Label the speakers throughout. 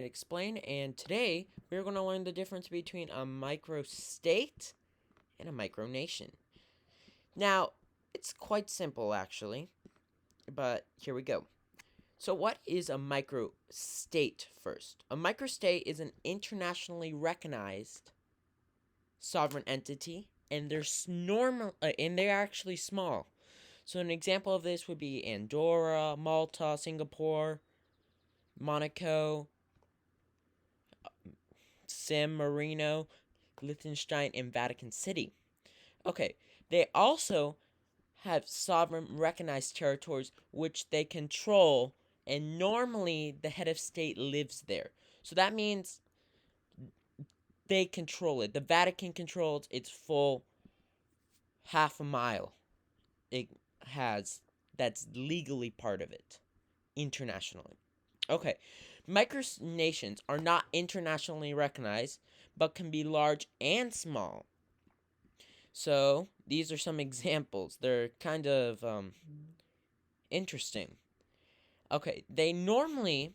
Speaker 1: Explain, and today we're going to learn the difference between a microstate and a micronation. Now, it's quite simple actually, but here we go. So what is a microstate first? A microstate is an internationally recognized sovereign entity, and they're actually small. So an example of this would be Andorra, Malta, Singapore, Monaco, San Marino, Liechtenstein, and Vatican City. Okay, they also have sovereign recognized territories which they control, and normally the head of state lives there. So that means they control it. The Vatican controls its full half a mile. It has that's legally part of it internationally. Okay, micronations are not internationally recognized, but can be large and small. So these are some examples. They're kind of interesting. Okay, they normally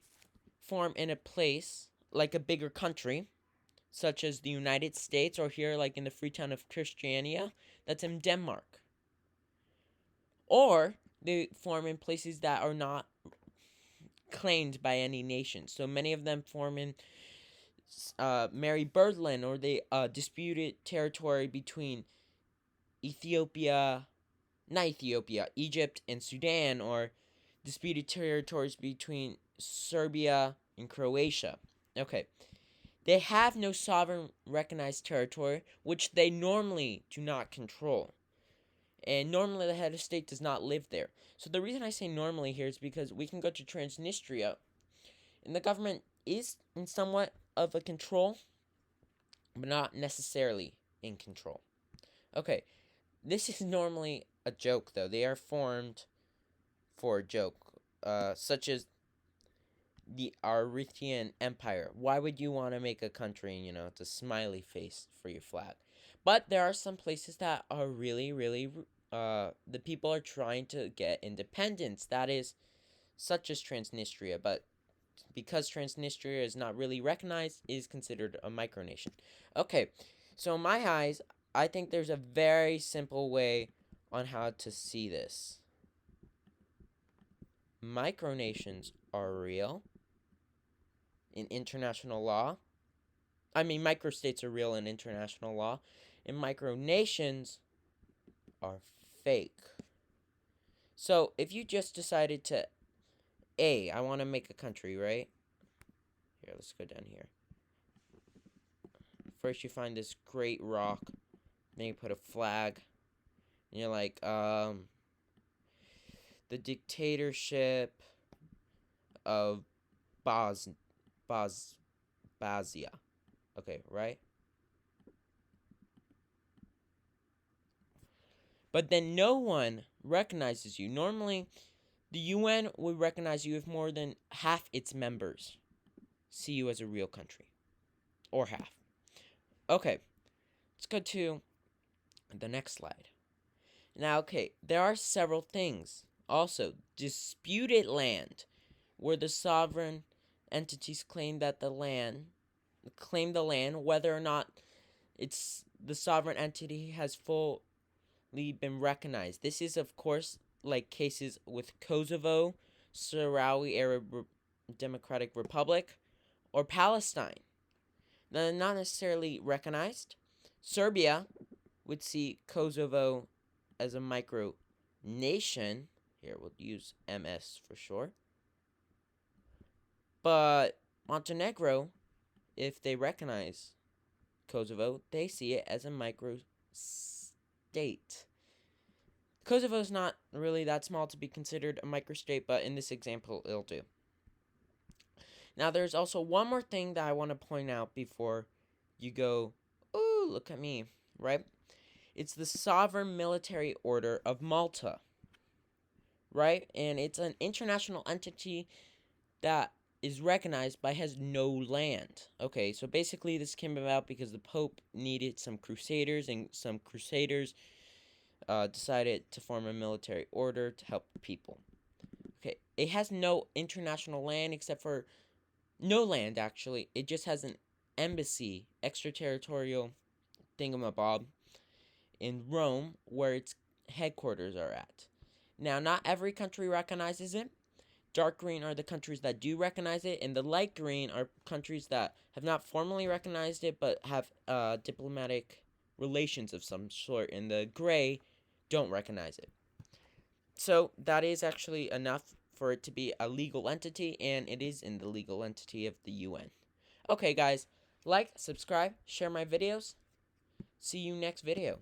Speaker 1: form in a place like a bigger country, such as the United States, or here, like in the free town of Christiania, that's in Denmark. Or they form in places that are not claimed by any nation. So many of them form in Mary Birdland, or the disputed territory between Ethiopia, not Ethiopia, Egypt and Sudan, or disputed territories between Serbia and Croatia. Okay. They have no sovereign recognized territory, which they normally do not control. And normally the head of state does not live there. So the reason I say normally here is because we can go to Transnistria, and the government is in somewhat of a control, but not necessarily in control. Okay, this is normally a joke, though. They are formed for a joke, such as the Arrithian Empire. Why would you want to make a country, it's a smiley face for your flag? But there are some places that are really, really, the people are trying to get independence. That is, such as Transnistria. But because Transnistria is not really recognized, it is considered a micronation. Okay, so in my eyes, I think there's a very simple way on how to see this. Micronations are real in international law. I mean, microstates are real in international law, and micronations are fake. So, if you just decided to, I want to make a country, right? Here, let's go down here. First, you find this great rock, then you put a flag, and you're like, the dictatorship of Bazia. Okay, right? But then no one recognizes you. Normally, the UN would recognize you if more than half its members see you as a real country. Or half. Okay, let's go to the next slide. Now, okay, there are several things. Also, disputed land, where the sovereign entities claim the land, whether or not it's the sovereign entity has fully been recognized. This is, of course, like cases with Kosovo, Sahrawi Arab Democratic Republic, or Palestine. They're not necessarily recognized. Serbia would see Kosovo as a micronation. Here, we'll use MS for short. But Montenegro, if they recognize Kosovo, they see it as a microstate. Kosovo is not really that small to be considered a microstate, but in this example, it'll do. Now, there's also one more thing that I want to point out before you go, ooh, look at me, right? It's the Sovereign Military Order of Malta, right? And it's an international entity that is recognized but has no land. Okay, so basically this came about because the Pope needed some crusaders, and some crusaders decided to form a military order to help the people. Okay, it has no international land except for No land, actually. It just has an embassy, extraterritorial thingamabob in Rome, where its headquarters are at. Now, not every country recognizes it. Dark green are the countries that do recognize it, and the light green are countries that have not formally recognized it but have diplomatic relations of some sort, and the gray don't recognize it. So that is actually enough for it to be a legal entity, and it is in the legal entity of the UN. Okay, guys, like, subscribe, share my videos. See you next video.